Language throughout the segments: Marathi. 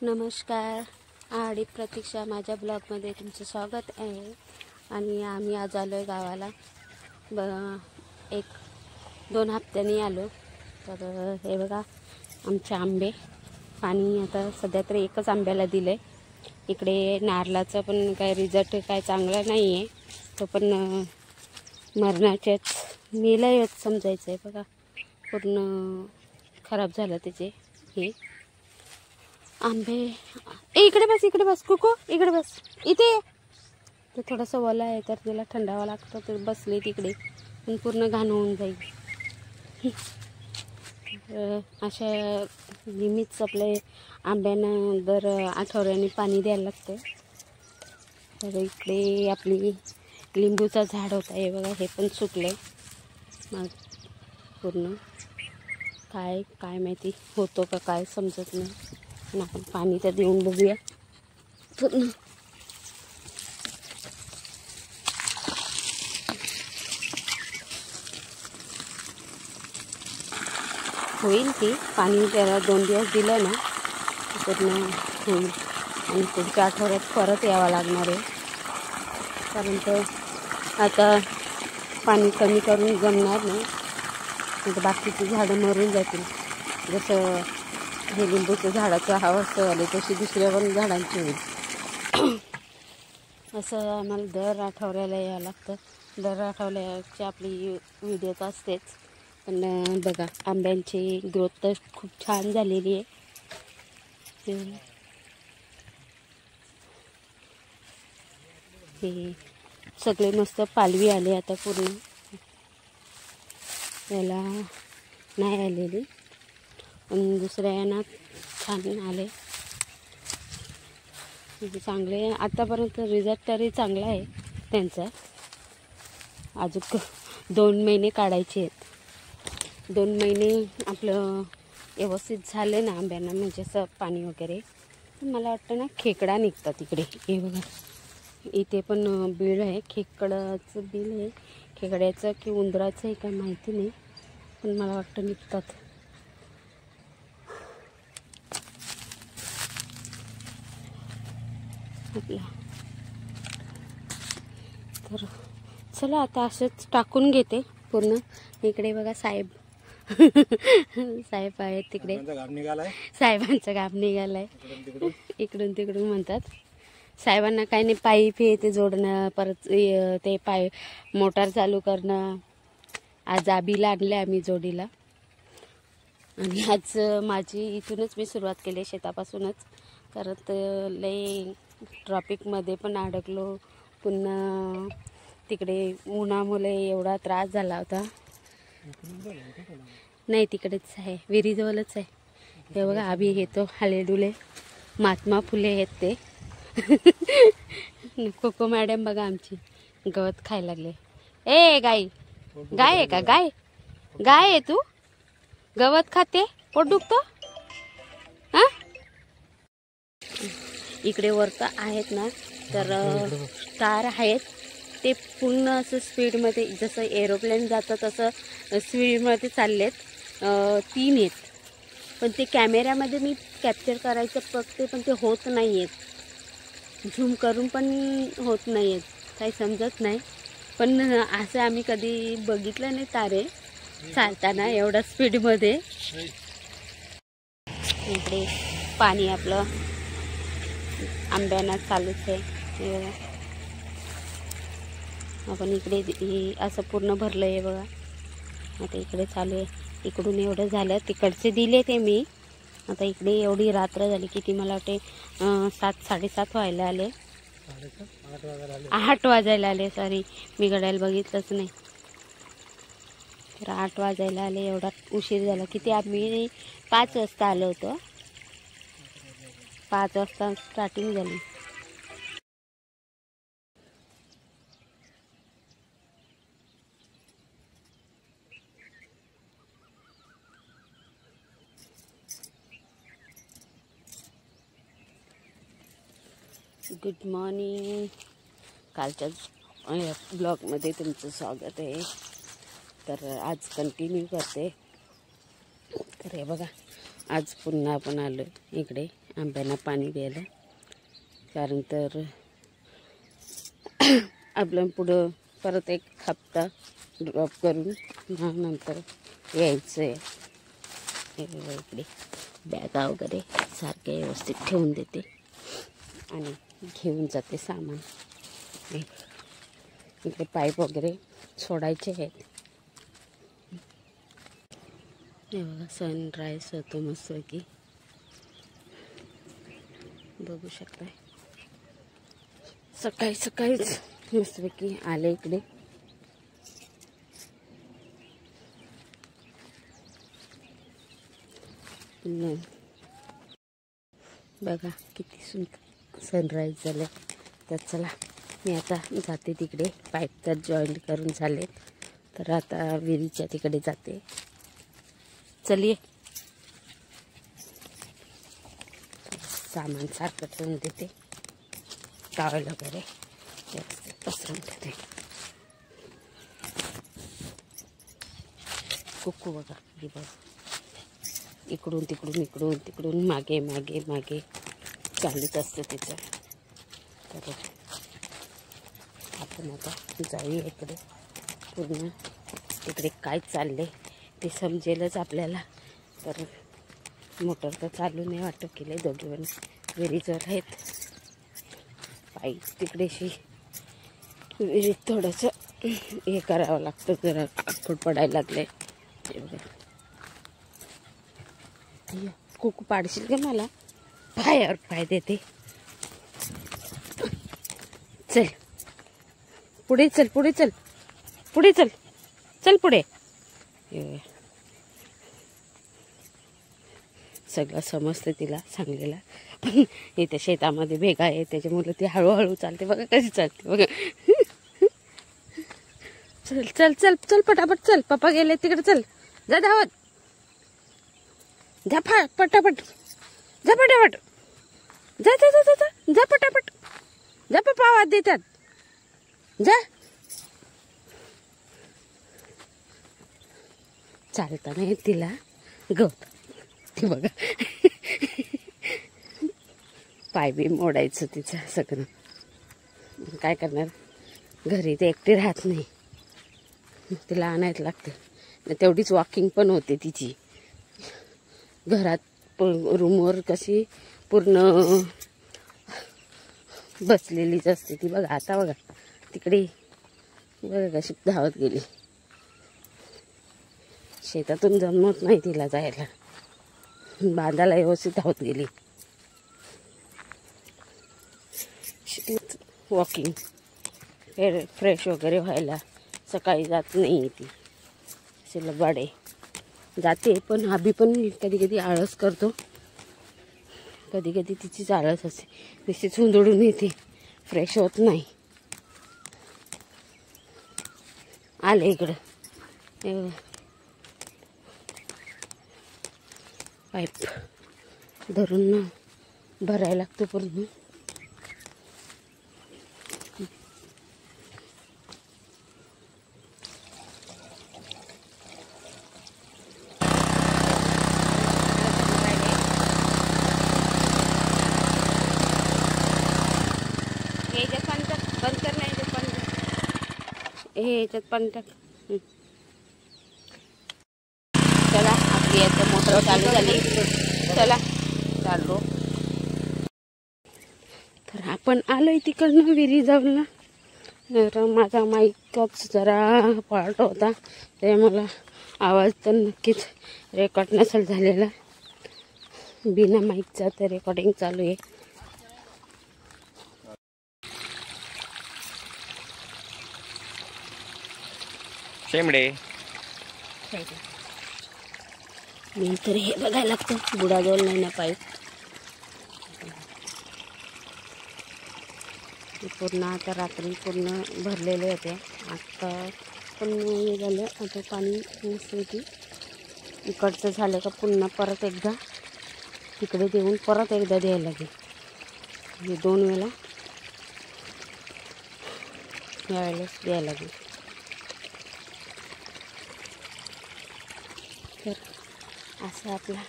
नमस्कार, आहाडी प्रतीक्षा माझ्या ब्लॉगमध्ये तुमचं स्वागत आहे. आणि आम्ही आज आलो आहे गावाला. 1-2 हप्त्यांनी आलो. तर हे बघा आमचे आंबे. पाणी आता सध्या तर एकच आंब्याला दिलं आहे. इकडे नारळाचं पण काय रिझल्ट काय चांगला नाही आहे. तो पण मरणाच्याच मेलाच समजायचं आहे. बघा पूर्ण खराब झालं त्याचे हे आंबे. इकडे बस कुकू, इकडे बस. इथे ते थोडंसं ओलं आहे तर तिला थंडावा लागतो. तर बसले तिकडे पण पूर्ण घाण होऊन जाईल. अशा नेहमीच आपले आंब्यांना दर आठवड्याने पाणी द्यायला लागतं. तर इकडे आपली लिंबूचं झाड होतं हे बघा, हे पण सुकले. मग पूर्ण काय माहिती होतो का काय समजत नाही. पण आपण पाणी तर देऊन बघूया पूर्ण. होईल की पाणी त्याला 2 दिवस दिलं ना पूर्ण होईल. आणि पुढच्या आठवड्यात परत यावं लागणार आहे. कारण तर आता पाणी कमी करून जमणार नाही. म्हणजे बाकीची झाडं मरून जातील. जसं हे लिंबूच्या झाडाचं अवस्था झाली तशी दुसऱ्या पण झाडांची होईल. असं आम्हाला दर आठवड्याला यावं लागतं. दर आठवड्याची आपली व्हिडिओच असतेच. पण बघा आंब्यांची ग्रोथ तर खूप छान झालेली आहे. हे सगळे मस्त पालवी आले आता पूर्ण. याला नाही आलेली पण दुसऱ्या यांना छान आले. म्हणजे चांगले आतापर्यंत रिझल्ट तरी चांगला आहे त्यांचा. अजून 2 महिने काढायचे आहेत. 2 महिने आपलं व्यवस्थित झाले ना आंब्यांना, म्हणजे असं पाणी वगैरे, मला वाटतं ना खेकडा निघतात इकडे. हे बघा इथे पण बीळ आहे, खेकडाचं बीळ आहे. खेकड्याचं की उंदराचं आहे का माहिती नाही, पण मला वाटतं निघतात. तर चला आता असंच टाकून घेते पूर्ण. इकडे बघा साहेब साहेब आहेत तिकडे. साहेबांचा घाम निघालाय इकडून तिकडून म्हणतात. साहेबांना काही नाही, पाईप हे ते जोडणं, परत ते मोटार चालू करणं. आज आबीला आणले आम्ही जोडीला. आणि आज माझी इथूनच मी सुरुवात केली शेतापासूनच. परत लई ट्रॉफिकमध्ये पण अडकलो. पुन्हा तिकडे उन्हामुळे एवढा त्रास झाला होता. नाही तिकडेच आहे, विहिरीजवळच आहे. हे बघा आबी घेतो हालेडुले महात्मा फुले आहेत ते. कोको मॅडम बघा आमची गवत खायला लागले. ए गाय आहे का? गाय आहे तू? गवत खाते, पोट दुखतं. हा इकडे वरतं आहेत ना, तर स्टार आहेत. ते पूर्ण असं स्पीडमध्ये, जसं एरोप्लेन जातं तसं स्पीडमध्ये चाललेत. 3 आहेत. पण ते कॅमेऱ्यामध्ये मी कॅप्चर करायचं बघते पण ते होत नाही आहेत. झूम करून पण होत नाही आहेत, काही समजत नाही. पण असं आम्ही कधी बघितलं नाही तारे चालताना एवढ्या स्पीडमध्ये. इकडे पाणी आपलं आंब्यांना चालूच आहे. आपण इकडे असं पूर्ण भरलं आहे बघा. आता इकडे चालू आहे. इकडून एवढं झालं, तिकडचे दिले ते मी. आता इकडे एवढी रात्र झाली, किती मला वाटते 7-7:30 व्हायला आले. 8 वाजायला आले. सॉरी, मी घड्याळ बघितलंच नाही. तर 8 वाजायला आले. एवढा उशीर झाला. किती आम्ही 5 वाजता आलो होतो. 5 वाजता स्टार्टिंग झाली. Good morning. कालच्याच ब्लॉगमध्ये तुमचं स्वागत आहे. तर आज कंटिन्यू करते. तर हे बघा आज पुन्हा आपण आलो इकडे आंब्यांना पाणी द्यायला, कारण तर आपलं पुढं परत एक हप्ता ड्रॉप करून नंतर यायचं आहे. हे बघा इकडे बॅगा वगैरे सारखे व्यवस्थित ठेवून देते आणि घेऊन जाते सामान. इकडे पाईप वगैरे सोडायचे आहेत. हे बघा सनराईज होतो मस्त की बघू शकताय. सकाळी सकाळीच मस्तपैकी आले इकडे. बघा किती सुंदर सनराईज झालं. तर चला मी आता जाते तिकडे. पाईप तर जॉईंट करून झाले, तर आता विहिरीच्या तिकडे जाते. चलिए. सामान सारखं ठेवून देते, टॉवेल वगैरे व्यवस्थित पसरून ठेवते. कुक्कू बघा दिवस इकडून तिकडून इकडून तिकडून मागे मागे मागे चालूच असतं तिचं. तर आपण आता जाऊया इकडे. पूर्ण तिकडे काय चालले ते समजेलच आपल्याला. तर मोटर तर चालू नाही वाटत केले, दोघे पण विहिरीजवळ आहेत. पाईप तिकडेशी विहिरीत थोडंसं हे करावं लागतं, जरा आखूड पडायला लागले. कुकू पाडशील का मला? पायावर पाय देते. चल पुढे चल, पुढे चल, पुढे चल, चल पुढे. सगळं समजतं तिला सांगलेला, पण इथे शेतामध्ये भेगा आहे त्याच्यामुळे ती हळूहळू चालते. बघा कशी चालते बघा. चल चल चल चल पटापट चल, पप्पा गेले तिकडे. चल जा धावत, जा पटापट, जा पटापट, जा जा जा जा जा पटापट, जा. पप्पा आवाज देतात, जा. चालता नाही तिला गप ती बघा. पाय बी मोडायचं तिचं सगळं. काय करणार, घरी ते एकटी राहत नाही, तिला आणायला लागते. तेवढीच वॉकिंग पण होते तिची. घरात रूमवर कशी पूर्ण बसलेलीच असते ती. बघा आता बघा तिकडे बघा कशी धावत गेली. शेतातून जमत नाही तिला जायला, बांधाला व्यवस्थित धावत गेली. वॉकिंग फ्रेश वगैरे व्हायला सकाळी जात नाही ती. लबाडे जाते, पण आभी पण कधी कधी आळस करतो. कधी कधी तिचीच आळस असते, नुसती झुंदडून येते, फ्रेश होत नाही. आले इकडं. पाईप धरून ना भरायला लागतो पूर्ण. बंद कर नाही ते पण हे याच्यात पण टाक. चला आपली आता मोटर चालू झाली. चला चालू. तर आपण आलोय तिकडनं विहिरी जाऊन. तर माझा माईकच जरा पार्ट होता, ते मला आवाज तर नक्कीच रेकॉर्ड नसेल झालेला. बिना माईकचा तर रेकॉर्डिंग चालू आहे. शेमडे मी तर हे बघायला लागतं, बुडाजवळ नाही ना पाईप. पूर्ण आता रात्री पूर्ण भरलेले होते, आता पण हे झालं. आता पाणी नसते की इकडचं झालं का पुन्हा परत एकदा तिकडे देऊन परत एकदा द्यायला लागेल. हे 2 वेळा यावेळेस द्यायला लागेल. तर असं आपला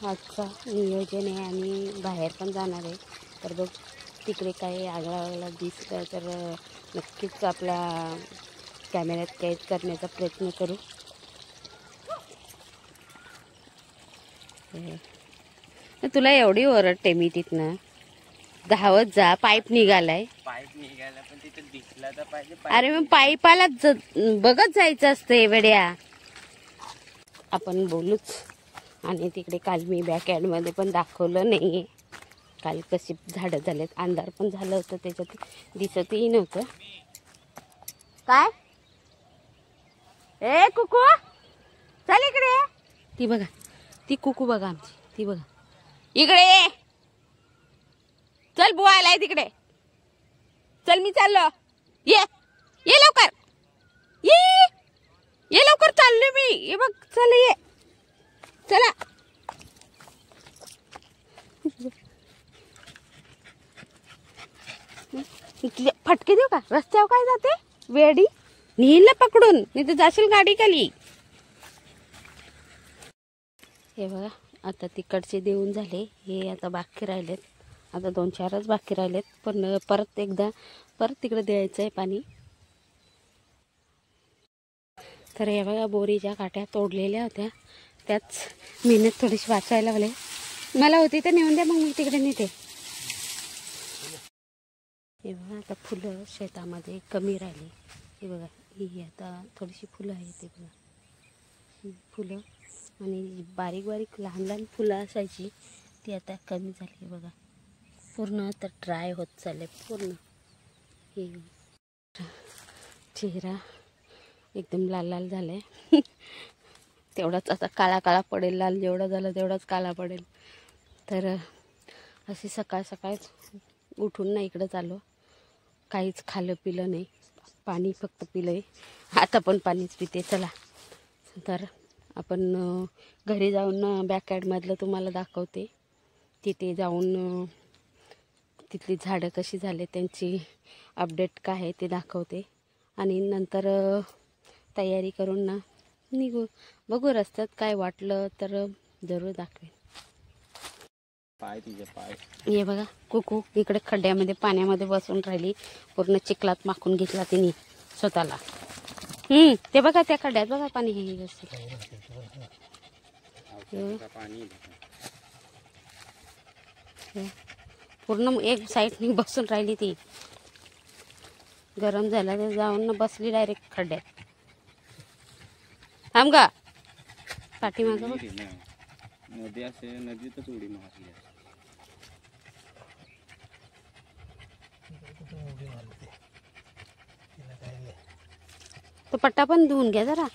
आजचा नियोजन आहे आणि बाहेर पण जाणार आहे. तर बघ तिकडे काही आगळा दिसलं तर नक्कीच आपल्या कॅमेऱ्यात कैद करण्याचा प्रयत्न करू. तुला एवढी ओरडते मी तिथनं, धावत जा. पाईप निघालाय. पाईप निघाला पण तिथे दिसला तर पाहिजे. अरे मग पाईपाला बघत जायचं असतं वेड्या. आपण बोलूच. आणि तिकडे काल मी बॅक यार्डमध्ये पण दाखवलं नाही. काल कशी झाडं झालेत, अंधार पण झालं होतं, त्याच्यात दिसतही नव्हतं. काय ए कुकू चल इकडे. ती बघा, ती कुकू बघा आमची, ती बघा इकडे ये. चल बुवा आलाय तिकडे. चल मी चाललो. ये ये लवकर. ये लवकर चाललो मी. ये बघ चल ये. चला. फटके देऊ का? रस्त्यावर काय जाते वेडी. नीला पकडून नाही तर जाशील गाडी खाली. हे बघा आता तिकडचे देऊन झाले. हे आता बाकी राहिलेत. आता 2-4च बाकी राहिलेत. पण परत तिकडे द्यायचं आहे पाणी. तर हे बघा बोरीच्या काट्या तोडलेल्या होत्या, त्याच मेहनत थोडीशी वाचायला लागले. मला होती तर नेऊन द्या, मग मी तिकडे नेते. हे बघा आता फुलं शेतामध्ये कमी राहिली. हे बघा ही आता थोडीशी फुलं आहेत. ते बघा ही फुलं आणि बारीक बारीक लहान फुलं असायची ती आता कमी झाली. बघा पूर्ण आता ड्राय होत चालले पूर्ण. हे चेहरा एकदम लाल लाल झालाय. तेवढाच आता काळा काळा पडेल. लाल जेवढा झाला तेवढाच काळा पडेल. तर अशी सकाळ सकाळच उठून ना इकडं चाललो. काहीच खाल्लं पिलं नाही, पाणी फक्त पिलंय. आता पण पाणीच पिते. चला तर आपण घरी जाऊन बॅक यार्डमधलं तुम्हाला दाखवते. तिथे जाऊन तिथली झाडं कशी झाले त्यांची अपडेट काय आहे ते दाखवते. आणि नंतर तयारी करून ना निघू. बघू रस्त्यात काय वाटलं तर जरूर दाखवेन. पाय तिचे पाय. हे बघा कुकू इकडे खड्ड्यामध्ये पाण्यामध्ये बसून राहिली. पूर्ण चिखलात माखून घेतला तिने स्वतःला. ते बघा त्या खड्ड्यात बघा पाणी हे पूर्ण एक साईडने बसून राहिली. ती गरम झाला तर जाऊन बसली डायरेक्ट खड्ड्यात. थांब गा पाठीमागं बघ. नदी असे नदीतच उडी मारली. तो पट्टा पण धुवून घ्या जरा.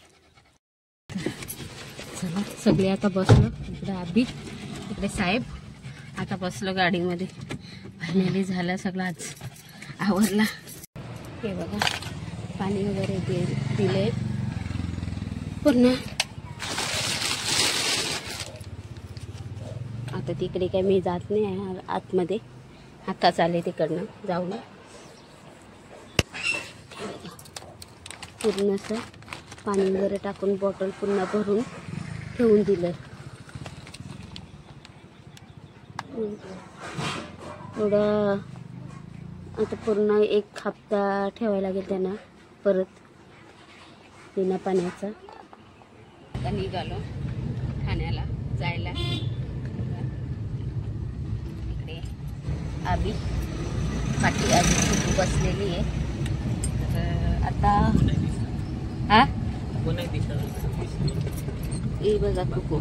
चला सगळे आता बसलो. इकडे आबी इकडे साहेब. आता बसलो गाडीमध्ये. फायनली झालं सगळं. आज आवरला. हे बघा पाणी वगैरे दिले पूर्ण. आता तिकडे काय मी जात नाही आतमध्ये. आता चाले तिकडनं जाऊन. पूर्ण असं पाणी वगैरे टाकून बॉटल पुन्हा भरून ठेवून दिलं. एवढं आता पूर्ण 1 हप्ता ठेवायला लागेल त्यांना परत बिना पाण्याचा. आता निघालो ठाण्याला जायला. इकडे आबी पाठी आबी खूप बसलेली आहे. तर आता हा हे बघा कुकू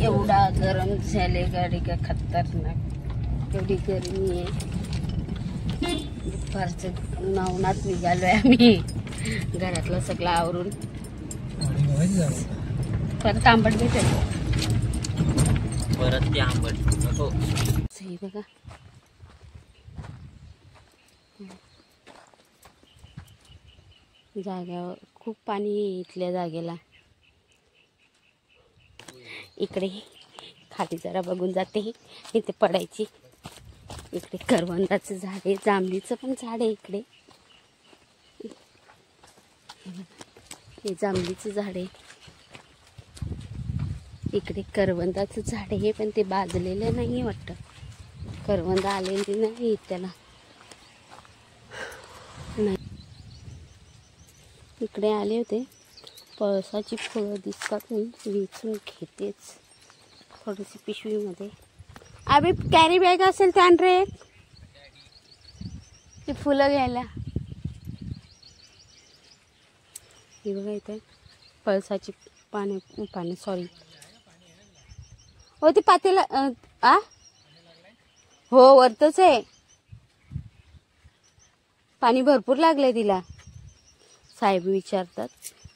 एवढा गरम झाले. गाडी का खतरनाक एवढी गरमी आहे. दुपारचं 9 निघालोय आम्ही घरातलं सगळं आवरून. परत आंबट भेटेल. परत ते आंबट नको. सही बघा जाग्यावर खूप पाणी आहे इथल्या जागेला. इकडे खाली जरा बघून जाते. इथे पडायची. इकडे करवंदाचं झाड आहे, जांभळीचं पण झाड आहे इकडे. हे जांभळीचं झाड आहे. इकडे करवंदाचं झाड आहे, पण ते बाजलेलं नाही वाटतं. करवंद आलेली नाही त्याला. नाही, इकडे आले होते. पळसाची फुलं दिसतात, मी वेचून घेतेच थोडीशी पिशवीमध्ये. अबे कॅरी बॅग असेल त्या रे, ती फुलं घ्यायला. हे बघा इथे पळसाची पाने सॉरी हो, ती पातेला आ हो वरतच आहे. पाणी भरपूर लागलंय तिला. साहेब विचारतात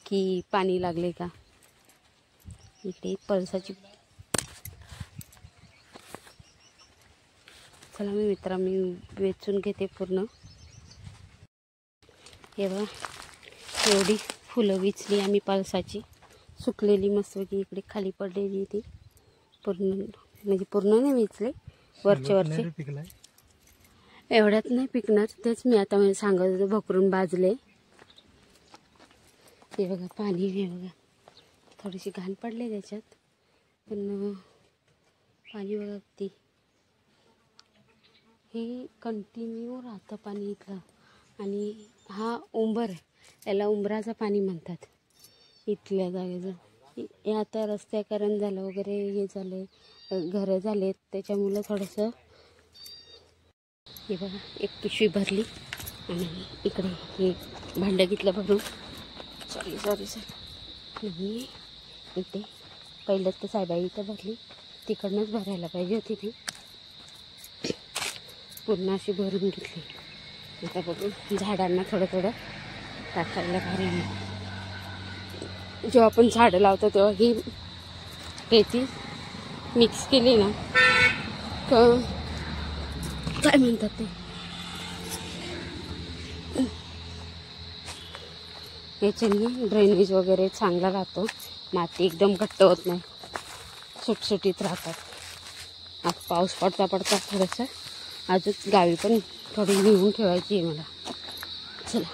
की पाणी लागले का. इकडे पळसाची. चला मी वेचून घेते पूर्ण. हे बघा एवढी फुलं विचली आम्ही पळसाची, सुकलेली मस्तपैकी इकडे खाली पडलेली ती. पूर्ण म्हणजे पूर्ण नाही विचले, वरचे एवढ्यात नाही पिकणार. तेच मी आता म्हणजे सांगत होते, भोकरून बाजले. हे बघा पाणी, हे बघा थोडीशी घाण पडले त्याच्यात, पण पाणी बघा ती हे कंटिन्यू राहतं पाणी इथलं. आणि हा उंबर आहे, याला उंबराचं पाणी म्हणतात इथल्या जागेचं. हे आता रस्त्याकरण झालं वगैरे, हे झाले घरं झालेत त्याच्यामुळं थोडंसं. हे बघा एक पिशवी भरली आणि इकडे हे भांडं घेतलं भरून. सॉरी नाही, इथे पहिलं तर साहेबाई इथं भरली, तिकडनंच भरायला पाहिजे होती ती. पूर्ण अशी भरून घेतली. आता बघून झाडांना थोडं थोडं टाकायला भारी. जेव्हा आपण झाडं लावतो तेव्हा ही ती मिक्स केली ना, काय म्हणतात ते, याच्याने ड्रेनेज वगैरे चांगला राहतो. माती एकदम घट्ट होत नाही, सुटसुटीत राहतात. आता पाऊस पडता थोडंसं अजून गावी पण थोडी लिहून ठेवायची आहे मला. चला